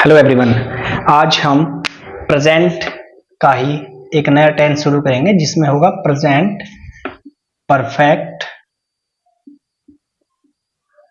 Hello everyone. आज हम present का ही एक नया टेंस शुरू करेंगे जिसमें होगा present perfect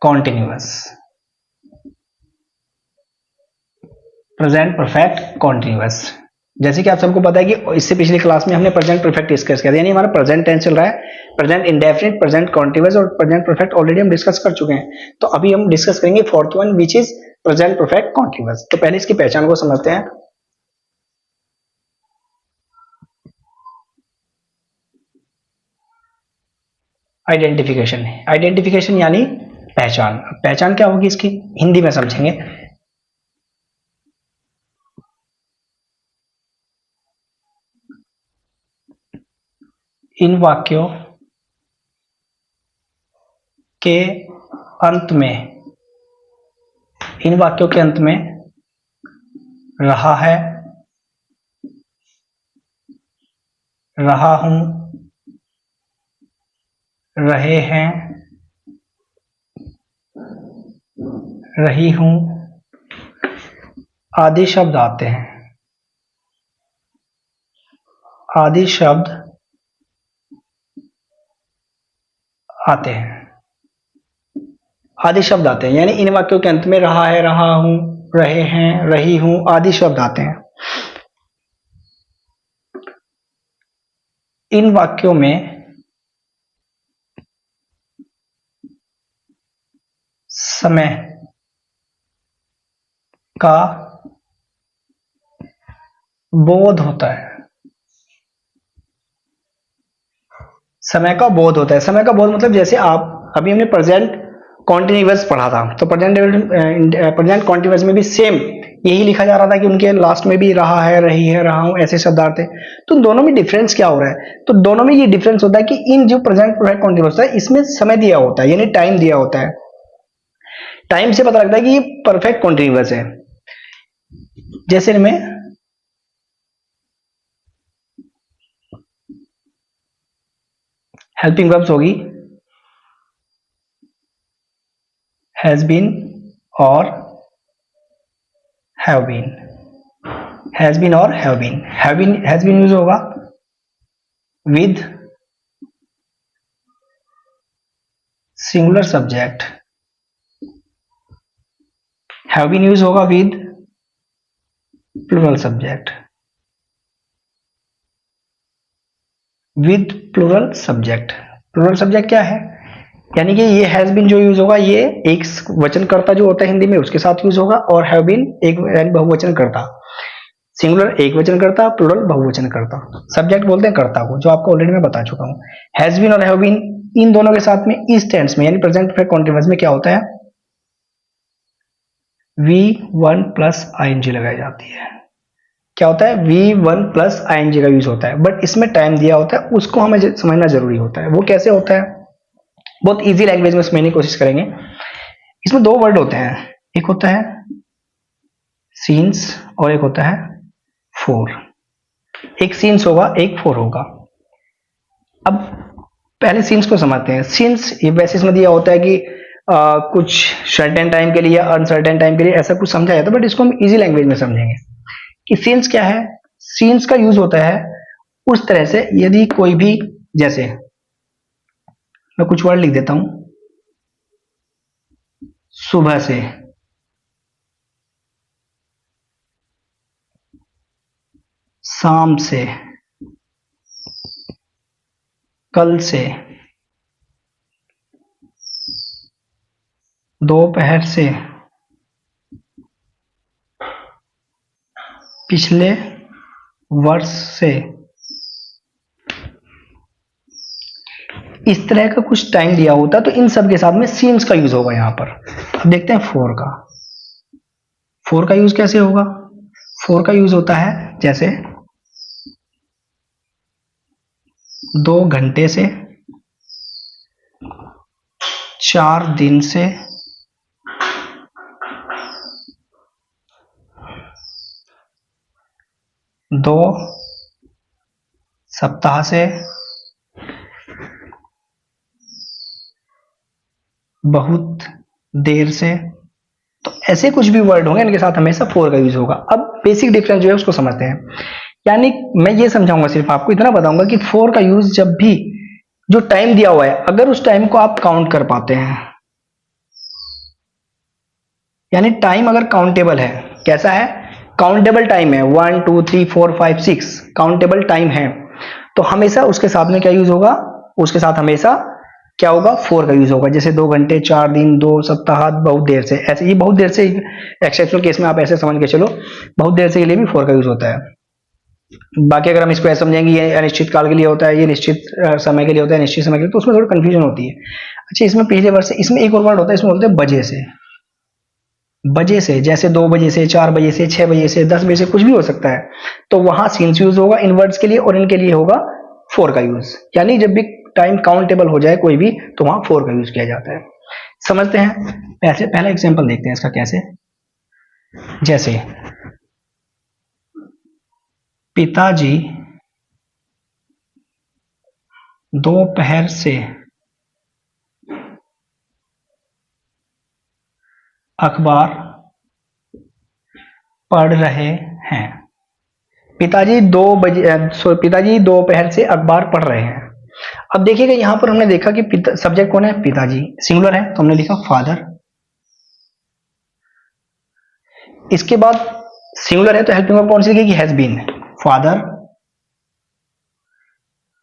continuous. Present perfect continuous, जैसे कि आप सबको पता है कि इससे पिछली क्लास में हमने प्रेजेंट परफेक्ट डिस्कस किया था, यानी हमारा प्रेजेंट टेंस चल रहा है, प्रेजेंट इंडेफिनिट, प्रेजेंट कॉन्टिन्यूअस और प्रेजेंट परफेक्ट ऑलरेडी हम डिस्कस कर चुके हैं। तो अभी हम डिस्कस करेंगे fourth one which is present perfect continuous. तो पहले इसकी पहचान को समझते हैं। आइडेंटिफिकेशन है, आइडेंटिफिकेशन यानी पहचान। पहचान क्या होगी इसकी हिंदी में समझेंगे। इन वाक्यों के अंत में, इन वाक्यों के अंत में रहा है, रहा हूं, रहे हैं, रही हूं आदि शब्द आते हैं। आदि शब्द आते हैं, आदि शब्द आते हैं, यानी इन वाक्यों के अंत में रहा है, रहा हूं, रहे हैं, रही हूं आदि शब्द आते हैं। इन वाक्यों में समय का बोध होता है। समय का बोध होता है, समय का बोध मतलब जैसे आप अभी हमने प्रेजेंट कॉन्टिन्यूअस पढ़ा था, तो प्रेजेंट कॉन्टिन्यूअस में भी सेम यही लिखा जा रहा था कि उनके लास्ट में भी रहा है, रही है, रहा हूं ऐसे शब्द आते हैं। तो दोनों में डिफरेंस क्या हो रहा है? तो दोनों में ये डिफरेंस होता है कि इन जो प्रेजेंट परफेक्ट कॉन्टिन्यूअस है इसमें समय दिया होता है, यानी टाइम दिया होता है। टाइम से पता लगता है कि ये परफेक्ट कॉन्टिन्यूअस है। जैसे इनमें हेल्पिंग वर्ब्स होगी हैज बीन और हैव बीन। हैज बीन और have been, has been use होगा with singular subject, have been use होगा with plural subject, with plural subject. Plural subject क्या है? यानी कि ये हैज बीन जो यूज होगा ये एक वचनकर्ता जो होता है हिंदी में उसके साथ यूज होगा, और हैव बीन एक बहुवचनकर्ता, सिंगुलर एक वचनकर्ता, प्लूरल बहुवचनकर्ता। सब्जेक्ट बोलते हैं कर्ता को, जो आपको ऑलरेडी मैं बता चुका हूं। हैज बीन और हैव बीन इन दोनों के साथ में इस टेंस में यानी प्रेजेंट परफेक्ट कॉन्टिन्यूअस में क्या होता है? V1 प्लस आईएनजी लगाई जाती है। क्या होता है? V1 प्लस आईएनजी का यूज होता है, बट इसमें टाइम दिया होता है, उसको हमें समझना जरूरी होता है। वो कैसे होता है? बहुत इजी लैंग्वेज में समझने की कोशिश करेंगे। इसमें दो वर्ड होते हैं, एक होता है सीन्स और एक होता है फोर। एक सीन्स होगा, एक फोर होगा। अब पहले सीन्स को समझते हैं। सीन्स ये वैसे इसमें दिया होता है कि कुछ सर्टेन टाइम के लिए या अनसर्टेन टाइम के लिए ऐसा कुछ समझा जाता है, बट इसको हम इजी लैंग्वेज में समझेंगे कि सीन्स क्या है। सीन्स का यूज होता है उस तरह से यदि कोई भी, जैसे मैं कुछ वर्ड लिख देता हूं, सुबह से, शाम से, कल से, दोपहर से, पिछले वर्ष से, इस तरह का कुछ टाइम दिया होता है, तो इन सब के साथ में सीन्स का यूज होगा यहां पर। अब देखते हैं फोर का। फोर का यूज कैसे होगा? फोर का यूज होता है जैसे 2 घंटे से, 4 दिन से, 2 सप्ताह से, बहुत देर से, तो ऐसे कुछ भी वर्ड होंगे इनके साथ हमेशा फोर का यूज होगा। अब बेसिक डिफरेंस जो है उसको समझते हैं। यानी मैं ये समझाऊंगा, सिर्फ आपको इतना बताऊंगा कि फोर का यूज जब भी जो टाइम दिया हुआ है अगर उस टाइम को आप काउंट कर पाते हैं, यानी टाइम अगर काउंटेबल है, कैसा है, काउंटेबल टाइम है, 1 2 3 4 5 6 काउंटेबल टाइम है, तो हमेशा उसके साथ में क्या यूज होगा, उसके साथ हमेशा क्या होगा, फोर का यूज होगा। जैसे 2 घंटे, 4 दिन, 2 सप्ताह, बहुत देर से, ऐसे ये बहुत देर से एक्सेप्शनल केस में आप ऐसे समझ के चलो, बहुत देर से के लिए भी फोर का यूज होता है। बाकी अगर हम इसको ऐसे समझेंगे ये अनिश्चित काल के लिए होता है, ये निश्चित समय के लिए होता है, निश्चित समय के लिए, तो उसमें थोड़ी कंफ्यूजन होती है। अच्छा, इसमें पहले वर्ड से, इसमें एक और वर्ड होता है, इसमें बोलते हैं बजे से। बजे से जैसे 2 बजे से, 4 बजे से, 6 बजे से, 10 बजे से, कुछ भी हो सकता है। तो वहां सीन्स यूज होगा इन वर्ड्स के लिए, और इनके लिए होगा फोर का यूज। यानी जब भी टाइम काउंटेबल हो जाए कोई भी, तो वहां फोर का यूज किया जाता है। समझते हैं, पहले पहला एग्जांपल देखते हैं इसका कैसे। जैसे पिताजी दोपहर से अखबार पढ़ रहे हैं। पिताजी 2 बजे पिताजी दोपहर से अखबार पढ़ रहे हैं। अब देखिएगा यहां पर हमने देखा कि सब्जेक्ट कौन है, पिताजी, सिंगुलर है तो हमने लिखा फादर। इसके बाद सिंगुलर है तो हेल्पिंग वर्ब कौन सी लिखेगी, has been, father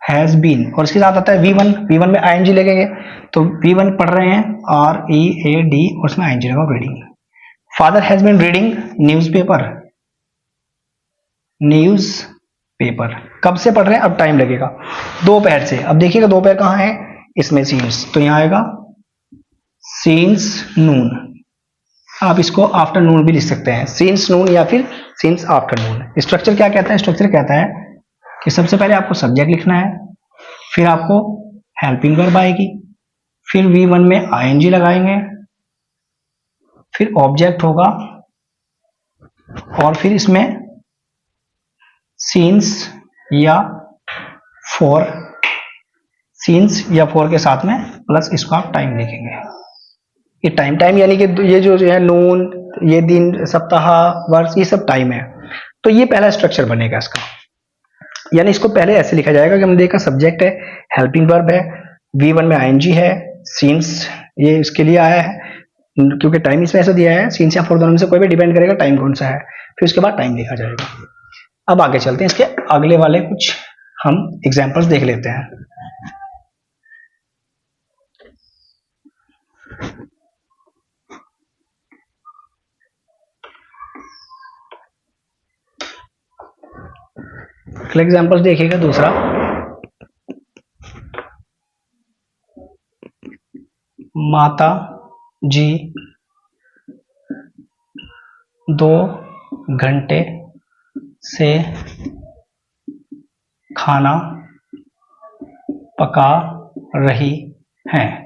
has been. और इसके साथ आता है V1, V1 में आईएनजी लगेंगे, तो V1 पढ़ रहे हैं, READ, और उसमें आईएनजी लगा, reading. Father has been reading newspaper, newspaper. कब से पढ़ रहे हैं, अब टाइम लगेगा, दोपहर से। अब देखिएगा दोपहर कहाँ है, इसमें सीन्स, तो यहाँ आएगा सीन्स नून। आप इसको आफ्टरनून भी लिख सकते हैं, सीन्स नून या फिर सीन्स आफ्टरनून। स्ट्रक्चर क्या कहता है, स्ट्रक्चर कहता है कि सबसे पहले आपको सब्जेक्ट लिखना है, फिर आपको हेल्पिंग वर्ब आएगी, फिर V1 में आईएनजी लगाएंगे, फिर ऑब्जेक्ट होगा, और फिर इसमें सीन्स या फोर, सीन्स या फोर के साथ में प्लस इसको आप टाइम लिखेंगे। ये टाइम, टाइम यानी कि ये जो है नून, ये दिन, सप्ताह, वर्ष, ये सब टाइम है। तो ये पहला स्ट्रक्चर बनेगा इसका। यानी इसको पहले ऐसे लिखा जाएगा कि हमने देखा सब्जेक्ट है, हेल्पिंग वर्ब है, V1 में आईएनजी है, सीन्स ये इसके लिए आया है क्योंकि टाइम इसमें ऐसा दिया है, सीन्स या फोर दोनों में से कोई भी डिपेंड करेगा टाइम कौन सा है, फिर उसके बाद टाइम लिखा जाएगा। अब आगे चलते हैं, इसके अगले वाले कुछ हम एग्जांपल्स देख लेते हैं। एग्जांपल्स देखिएगा दूसरा, माता जी 2 घंटे से खाना पका रही हैं।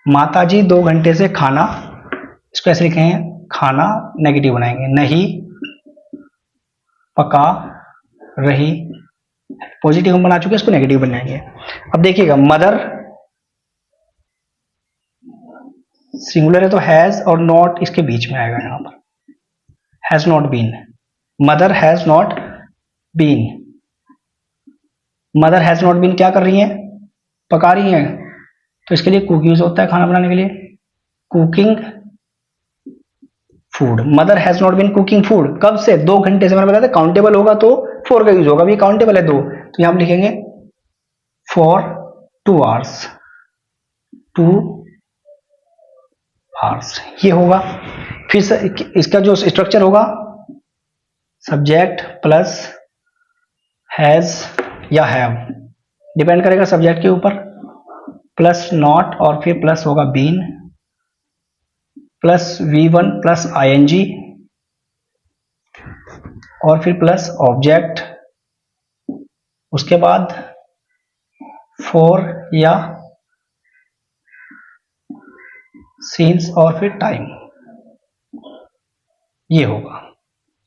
माता जी 2 घंटे से खाना, इसको ऐसे लिखेंगे, खाना नेगेटिव बनाएंगे, नहीं पका रही, पॉजिटिव हम बना चुके हैं, इसको नेगेटिव बनाएंगे। अब देखिएगा मदर सिंगुलर है तो हैज और नॉट इसके बीच में आएगा, यहां पर has not been, mother has not been, mother has not been क्या कर रही है, पका रही है, तो इसके लिए कुक यूज होता है खाना बनाने के लिए, cooking food. Mother has not been cooking food, कब से, 2 घंटे से। मैंने बताया था काउंटेबल होगा तो फोर का यूज होगा, अभी काउंटेबल है 2, तो यहां लिखेंगे फॉर 2 आवर्स, 2 आवर्स ये होगा। फिर इसका जो स्ट्रक्चर होगा, सब्जेक्ट प्लस हैज या हैव, डिपेंड करेगा सब्जेक्ट के ऊपर, प्लस नॉट, और फिर प्लस होगा been, plus V1 plus ING, और फिर प्लस ऑब्जेक्ट, उसके बाद फोर या सीन्स, और फिर टाइम, ये होगा।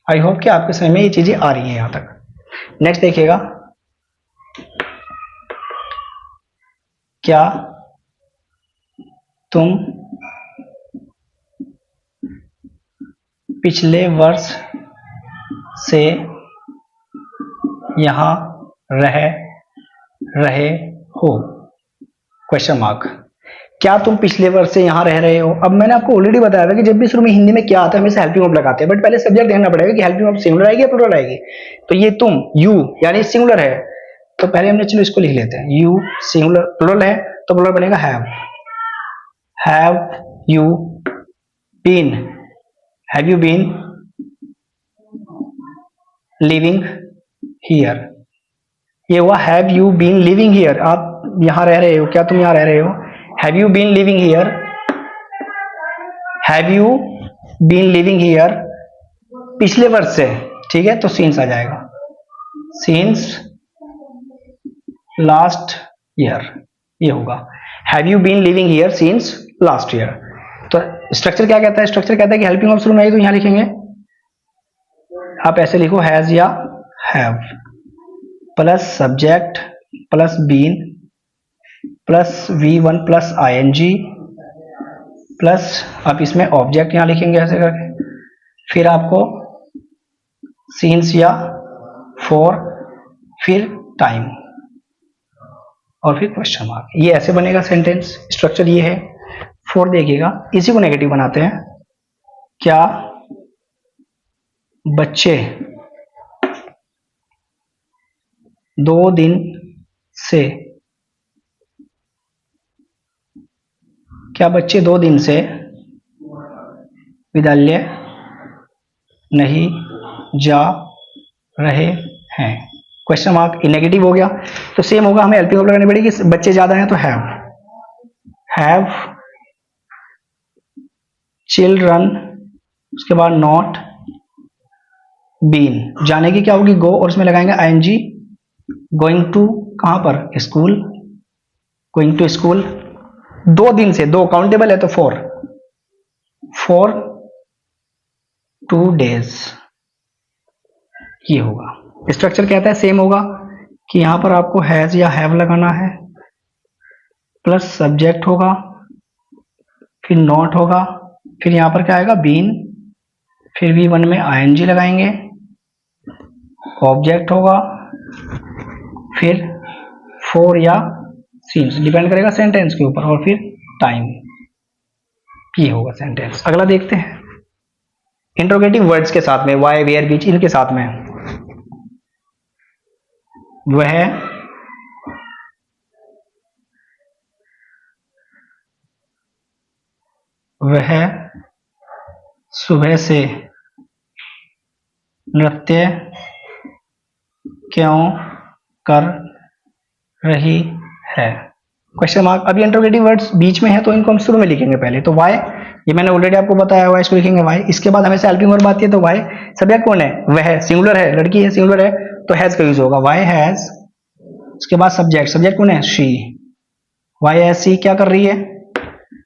आई होप कि आपके समझ में ये चीजें आ रही हैं यहां तक। नेक्स्ट देखिएगा, क्या तुम पिछले वर्ष से यहाँ रह रहे हो, क्वेश्चन मार्क। क्या तुम पिछले वर्ष से यहाँ रह रहे हो? अब मैंने आपको ऑलरेडी बताया था कि जब भी शुरू में हिंदी में क्या आता है हमेशा हेल्पिंग वर्ब लगाते हैं, बट पहले सब्जेक्ट देखना पड़ेगा कि हेल्पिंग वर्ब सिंगुलर आएगी या प्लूरल आएगी। तो ये तुम, यू यानी सिंगुलर है, तो पहले हमने चलो इसको लिख लेते हैं। यू सिंगुलर, प्लूरल है तो प्लूरल बनेगा have. Have you been, have you been living here, ये हुआ have you been living here. आप यहां रह रहे हो, क्या तुम यहां रह रहे हो? Have you been living here, have you been living here पिछले वर्ष से, ठीक है, तो सीन्स आ जाएगा, सीन्स लास्ट ईयर, ये होगा have you been living here since last year. तो स्ट्रक्चर क्या कहता है? स्ट्रक्चर कहता है कि हेल्पिंग वर्ब शुरू में आई तो यहां लिखेंगे, आप ऐसे लिखो हैज या have plus subject plus been plus V1 plus ING plus आप इसमें ऑब्जेक्ट यहां लिखेंगे ऐसे करके, फिर आपको सीन्स या फॉर, फिर टाइम और फिर क्वेश्चन मार्क। ये ऐसे बनेगा सेंटेंस, स्ट्रक्चर ये है। फोर देखिएगा, इसी को नेगेटिव बनाते हैं। क्या बच्चे 2 दिन से, क्या बच्चे 2 दिन से विद्यालय नहीं जा रहे हैं, क्वेश्चन मार्क। नेगेटिव हो गया तो सेम होगा, हमें हेल्पिंग वर्ब लगानी पड़ेगी। बच्चे ज्यादा हैं तो हैव चिल्ड्रन, उसके बाद नॉट बीन, जाने की क्या होगी गो, और उसमें लगाएंगे ING। गोइंग टू कहां पर? स्कूल, गोइंग टू स्कूल 2 दिन से, 2 काउंटेबल है तो 4 2 days, ये होगा। स्ट्रक्चर कहता है सेम होगा कि यहां पर आपको हैज या हैव लगाना है, प्लस सब्जेक्ट होगा, फिर नॉट होगा, फिर यहां पर क्या आएगा बीन, फिर V1 में ING लगाएंगे, ऑब्जेक्ट होगा, फिर फॉर या सीन्स, डिपेंड करेगा सेंटेंस के ऊपर, और फिर टाइम, ये होगा सेंटेंस। अगला देखते हैं इंट्रोगेटिव वर्ड्स के साथ में, वाई वेयर बीच, इनके साथ में। वह सुबह से नृत्य क्यों कर रही है, क्वेश्चन मार्क। अभी इंट्रोगेटिव वर्ड्स बीच में है तो इनको हम शुरू में लिखेंगे पहले। तो वाई, ये मैंने ऑलरेडी आपको बताया हुआ है, इसको लिखेंगे वाई। इसके बाद हमेशा हेल्पिंग वर्ब आती है तो वाई। सब्जेक्ट कौन है? वह, सिंगुलर है, लड़की है, सिंगुलर है तो हैज का यूज होगा, वाई हैज। उसके बाद सब्जेक्ट, सब्जेक्ट कौन है? शी, वाई हैज सी क्या कर रही है,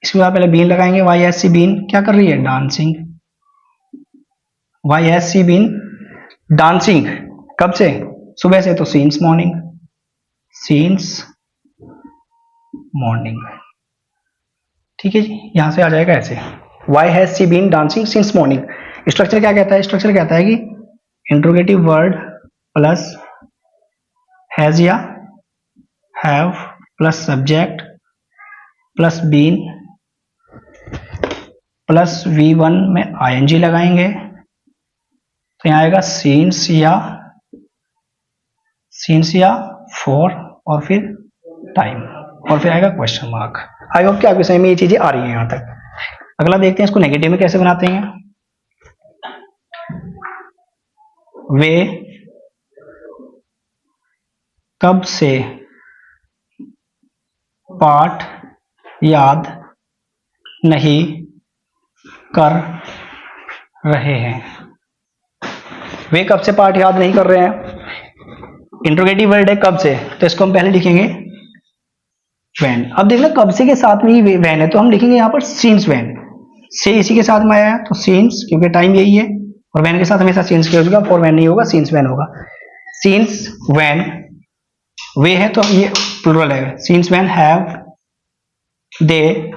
इसके बाद पहले बीन लगाएंगे, वाई हैज सी बीन क्या कर रही है? Dancing, why has she been dancing, कब से? सुबह से, तो सीन्स मॉर्निंग, सीन्स मॉर्निंग, ठीक है जी। यहां से आ जाएगा ऐसे, why has she been dancing since morning. Structure क्या कहता है? स्ट्रक्चर कहता है कि इंट्रोगेटिव वर्ड प्लस हैज या have plus subject plus been plus V1 में ING लगाएंगे, तो यहां आएगा सीन्स या फॉर, और फिर टाइम, और फिर आएगा क्वेश्चन मार्क। आई होप कि आपके समझ में ये चीजें आ रही हैं यहां तक। अगला देखते हैं इसको नेगेटिव में कैसे बनाते हैं। वे कब से पाठ याद नहीं कर रहे हैं, वे कब से पाठ याद नहीं कर रहे हैं। इंट्रोगेटिव वर्ड है कब से, तो इसको हम पहले लिखेंगे वैन। अब देखना कब से के साथ में ही वैन है तो हम लिखेंगे यहां पर सीन्स वैन, से इसी के साथ में आया है तो सीन्स, क्योंकि टाइम यही है, और वैन के साथ हमेशा सीन्स के होगा, फॉर वैन नहीं होगा, सीन्स वैन होगा। सीन्स वैन, वे है तो ये प्लूरल है, since when have they,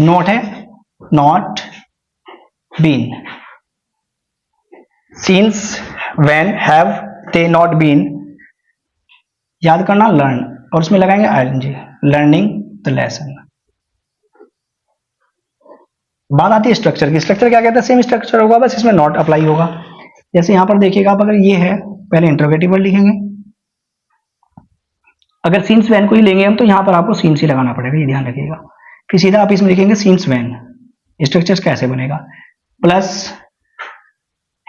not है not been, since, when, have they not been, याद करना लर्न, और उसमें लगाएंगे आईएनजी, लर्निंग द लेसन। बात आती है स्ट्रक्चर की। स्ट्रक्चर क्या कहता है? सेम स्ट्रक्चर होगा, बस इसमें नॉट अप्लाई होगा। जैसे यहां पर देखिएगा आप, अगर ये है, पहले इंटरोगेटिव वर्ड लिखेंगे, अगर सिंस वैन को ही लेंगे हम तो यहां पर आपको सिंस ही लगाना पड़ेगा, ये ध्यान रखिएगा। फिर सीधा आप इसमें लिखेंगे सिंस वैन। स्ट्रक्चर कैसे बनेगा? प्लस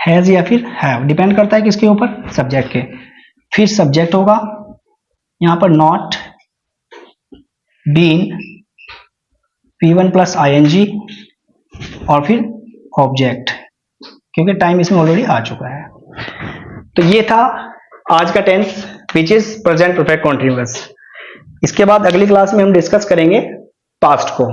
हैज या फिर हैव, डिपेंड करता है किसके ऊपर? सब्जेक्ट के। फिर सब्जेक्ट होगा यहां पर not, been, P1 plus ING, और फिर ऑब्जेक्ट, क्योंकि टाइम इसमें ऑलरेडी आ चुका है। तो ये था आज का tense which is present perfect continuous. इसके बाद अगली क्लास में हम डिस्कस करेंगे पास्ट को।